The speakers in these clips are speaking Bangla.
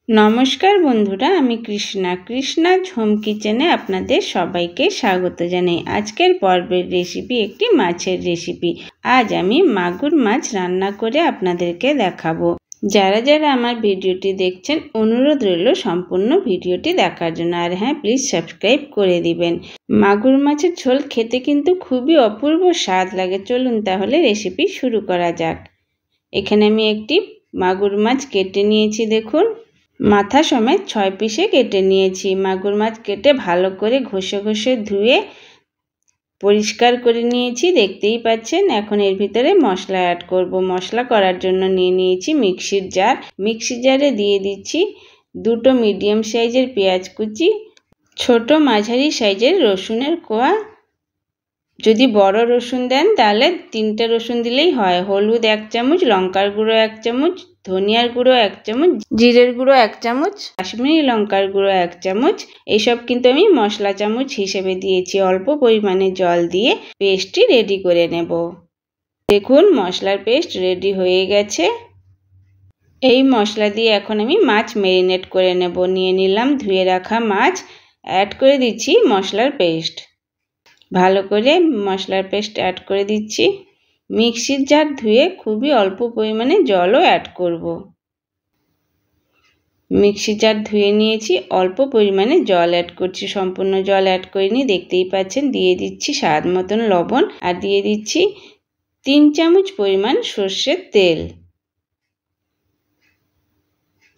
নমস্কার বন্ধুরা, আমি কৃষ্ণা হোম কিচেনে আপনাদের সবাইকে স্বাগত জানাই। আজকের পর্বের রেসিপি একটি মাছের রেসিপি। আজ আমি মাগুর মাছ রান্না করে আপনাদেরকে দেখাবো। যারা যারা আমার ভিডিওটি দেখছেন অনুরোধ রইল সম্পূর্ণ ভিডিওটি দেখার জন্য। আর হ্যাঁ, প্লিজ সাবস্ক্রাইব করে দিবেন। মাগুর মাছের ঝোল খেতে কিন্তু খুবই অপূর্ব স্বাদ লাগে। চলুন তাহলে রেসিপি শুরু করা যাক। এখানে আমি একটি মাগুর মাছ কেটে নিয়েছি। দেখুন, মাথা সমেত 6 পিসে কেটে নিয়েছি। মাগুর মাছ কেটে ভালো করে ঘষে ধুয়ে পরিষ্কার করে নিয়েছি, দেখতেই পাচ্ছেন। এখন এর ভিতরে মশলা অ্যাড করব। মশলা করার জন্য নিয়ে নিয়েছি মিক্সির জার। মিক্সির জারে দিয়ে দিচ্ছি 2টো মিডিয়াম সাইজের পেঁয়াজ কুচি, ছোট মাঝারি সাইজের রসুনের কোয়া। যদি বড় রসুন দেন তাহলে 3টে রসুন দিলেই হয়। হলুদ 1 চামচ, লঙ্কার গুঁড়ো 1 চামচ, ধনিয়ার গুঁড়ো 1 চামচ, জিরের গুঁড়ো 1 চামচ, কাশ্মীরি লঙ্কার গুঁড়ো 1 চামচ। এইসব কিন্তু আমি মশলা চামচ হিসেবে দিয়েছি। অল্প পরিমাণে জল দিয়ে পেস্টটি রেডি করে নেব। দেখুন, মশলার পেস্ট রেডি হয়ে গেছে। এই মশলা দিয়ে এখন আমি মাছ ম্যারিনেট করে নেব। নিয়ে নিলাম ধুয়ে রাখা মাছ, অ্যাড করে দিচ্ছি মশলার পেস্ট। ভালো করে মশলার পেস্ট অ্যাড করে দিচ্ছি। মিক্সির জার ধুয়ে খুবই অল্প পরিমাণে জলও অ্যাড করব। মিক্সির জার ধুয়ে নিয়েছি, অল্প পরিমাণে জল অ্যাড করছি। সম্পূর্ণ জল অ্যাড করিনি, দেখতেই পাচ্ছেন। দিয়ে দিচ্ছি স্বাদ মতন লবণ, আর দিয়ে দিচ্ছি 3 চামচ পরিমাণ সর্ষের তেল।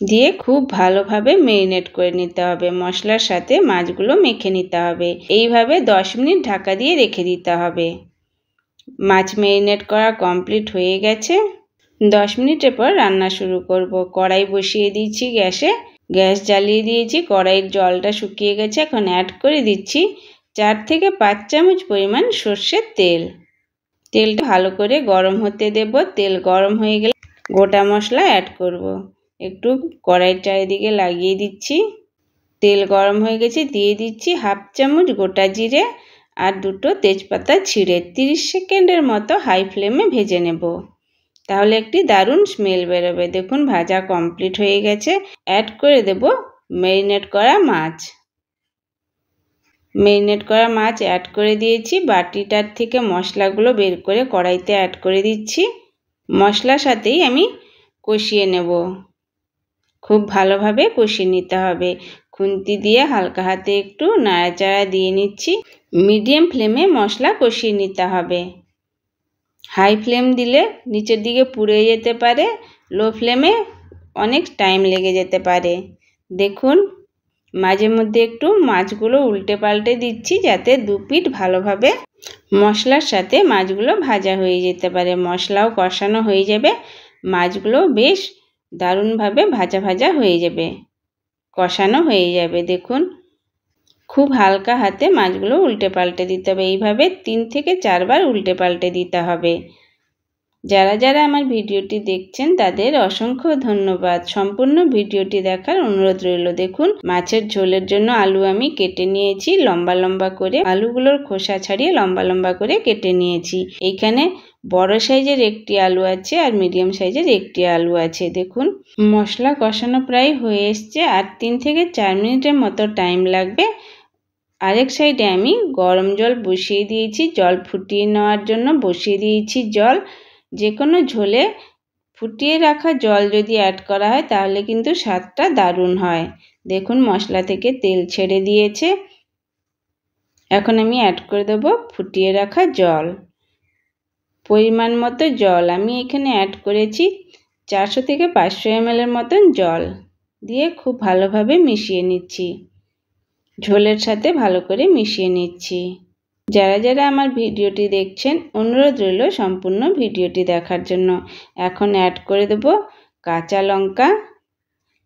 দিয়ে খুব ভালোভাবে ম্যারিনেট করে নিতে হবে। মশলার সাথে মাছগুলো মেখে নিতে হবে। এইভাবে 10 মিনিট ঢাকা দিয়ে রেখে দিতে হবে। মাছ ম্যারিনেট করা কমপ্লিট হয়ে গেছে। 10 মিনিটের পর রান্না শুরু করব। কড়াই বসিয়ে দিয়েছি গ্যাসে, গ্যাস জ্বালিয়ে দিয়েছি। কড়াইয়ের জলটা শুকিয়ে গেছে। এখন অ্যাড করে দিচ্ছি 4 থেকে 5 চামচ পরিমাণ সর্ষের তেল। তেলটা ভালো করে গরম হতে দেব। তেল গরম হয়ে গেলে গোটা মশলা অ্যাড করব। একটু কড়াইয়ের চারিদিকে লাগিয়ে দিচ্ছি। তেল গরম হয়ে গেছে, দিয়ে দিচ্ছি 1/2 চামচ গোটা জিরে আর 2টো তেজপাতা ছিঁড়ে 30 সেকেন্ডের মতো হাই ফ্লেমে ভেজে নেব। তাহলে একটি দারুণ স্মেল বেরোবে। দেখুন, ভাজা কমপ্লিট হয়ে গেছে। অ্যাড করে দেব ম্যারিনেট করা মাছ। ম্যারিনেট করা মাছ অ্যাড করে দিয়েছি। বাটিটার থেকে মশলাগুলো বের করে কড়াইতে অ্যাড করে দিচ্ছি। মশলার সাথেই আমি কষিয়ে নেব। খুব ভালোভাবে কষিয়ে নিতে হবে। খুন্তি দিয়ে হালকা হাতে একটু নাড়াচাড়া দিয়ে নিচ্ছি। মিডিয়াম ফ্লেমে মশলা কষিয়ে নিতে হবে। হাই ফ্লেম দিলে নিচের দিকে পুড়ে যেতে পারে, লো ফ্লেমে অনেক টাইম লেগে যেতে পারে। দেখুন, মাঝে মধ্যে একটু মাছগুলো উল্টে পাল্টে দিচ্ছি, যাতে 2 পিঠ ভালোভাবে মশলার সাথে মাছগুলো ভাজা হয়ে যেতে পারে। মশলাও কষানো হয়ে যাবে, মাছগুলো বেশ দারুণভাবে ভাজা ভাজা হয়ে যাবে, কষানো হয়ে যাবে। দেখুন, খুব হালকা হাতে মাছগুলো উল্টে পাল্টে দিতে হবে। এইভাবে 3 থেকে 4 বার উল্টে পাল্টে দিতে হবে। যারা যারা আমার ভিডিওটি দেখছেন তাদের অসংখ্য ধন্যবাদ। সম্পূর্ণ ভিডিওটি দেখার অনুরোধ রইল। দেখুন, মাছের ঝোলের জন্য আলু আমি কেটে নিয়েছি লম্বা লম্বা করে। আলুগুলোর খোসা ছাড়িয়ে লম্বা লম্বা করে কেটে নিয়েছি। এইখানে বড় সাইজের একটি আলু আছে আর মিডিয়াম সাইজের একটি আলু আছে। দেখুন, মশলা কষানো প্রায় হয়ে এসছে, আর 3 থেকে 4 মিনিটের মতো টাইম লাগবে। আরেক সাইডে আমি গরম জল বসিয়ে দিয়েছি। জল ফুটিয়ে নেওয়ার জন্য বসিয়ে দিয়েছি জল। যে কোনো ঝোলে ফুটিয়ে রাখা জল যদি অ্যাড করা হয় তাহলে কিন্তু স্বাদটা দারুণ হয়। দেখুন, মশলা থেকে তেল ছেড়ে দিয়েছে। এখন আমি অ্যাড করে দেব ফুটিয়ে রাখা জল। পরিমাণ মতো জল আমি এখানে অ্যাড করেছি 400 থেকে 500 ml এর মতন জল দিয়ে খুব ভালোভাবে মিশিয়ে নিচ্ছি। ঝোলের সাথে ভালো করে মিশিয়ে নিচ্ছি। যারা যারা আমার ভিডিওটি দেখছেন অনুরোধ রইল সম্পূর্ণ ভিডিওটি দেখার জন্য। এখন অ্যাড করে দেব কাঁচা লঙ্কা।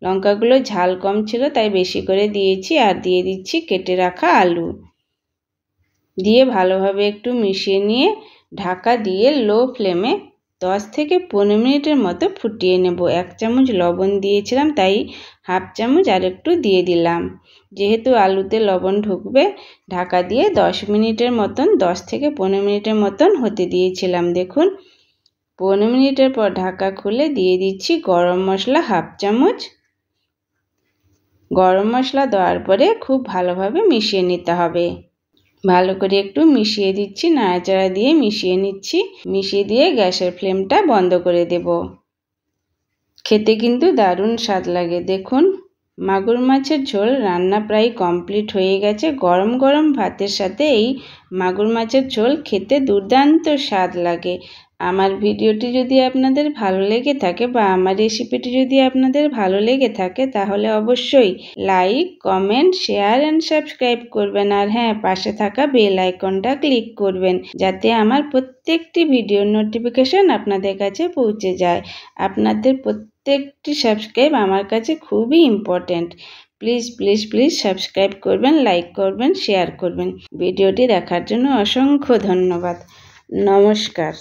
লঙ্কাগুলো ঝাল কম ছিল তাই বেশি করে দিয়েছি। আর দিয়ে দিচ্ছি কেটে রাখা আলু। দিয়ে ভালোভাবে একটু মিশিয়ে নিয়ে ঢাকা দিয়ে লো ফ্লেমে 10 থেকে 15 মিনিটের মতো ফুটিয়ে নেব। 1 চামচ লবণ দিয়েছিলাম, তাই 1/2 চামচ আর একটু দিয়ে দিলাম। যেহেতু আলুতে লবণ ঢুকবে, ঢাকা দিয়ে 10 মিনিটের মতন 10 থেকে 15 মিনিটের মতন হতে দিয়েছিলাম। দেখুন, 15 মিনিটের পর ঢাকা খুলে দিয়ে দিচ্ছি গরম মশলা 1/2 চামচ, গরম মশলা দেওয়ার পরে খুব ভালোভাবে মিশিয়ে নিতে হবে। ভালো করে একটু মিশিয়ে দিচ্ছি, নাড়াচাড়া দিয়ে মিশিয়ে নিচ্ছি। মিশিয়ে দিয়ে গ্যাসের ফ্লেমটা বন্ধ করে দেব। খেতে কিন্তু দারুণ স্বাদ লাগে। দেখুন মাগুর মাছের ঝোল রান্না প্রায় কমপ্লিট হয়ে গেছে। গরম গরম ভাতের সাথে এই মাগুর মাছের ঝোল খেতে দুর্দান্ত স্বাদ লাগে। আমার ভিডিওটি যদি আপনাদের ভালো লেগে থাকে বা আমার রেসিপিটি যদি আপনাদের ভালো লেগে থাকে তাহলে অবশ্যই like, comment, share and subscribe করবেন। আর হ্যাঁ, পাশে থাকা বেল আইকনটা ক্লিক করবেন যাতে আমার প্রত্যেকটি ভিডিওর নোটিফিকেশন আপনাদের কাছে পৌঁছে যায়। আপনাদের প্রত্যেকটি সাবস্ক্রাইব আমার কাছে খুবই important. Please please please subscribe করবেন, লাইক করবেন, শেয়ার করবেন। ভিডিওটি দেখার জন্য অসংখ্য ধন্যবাদ। নমস্কার।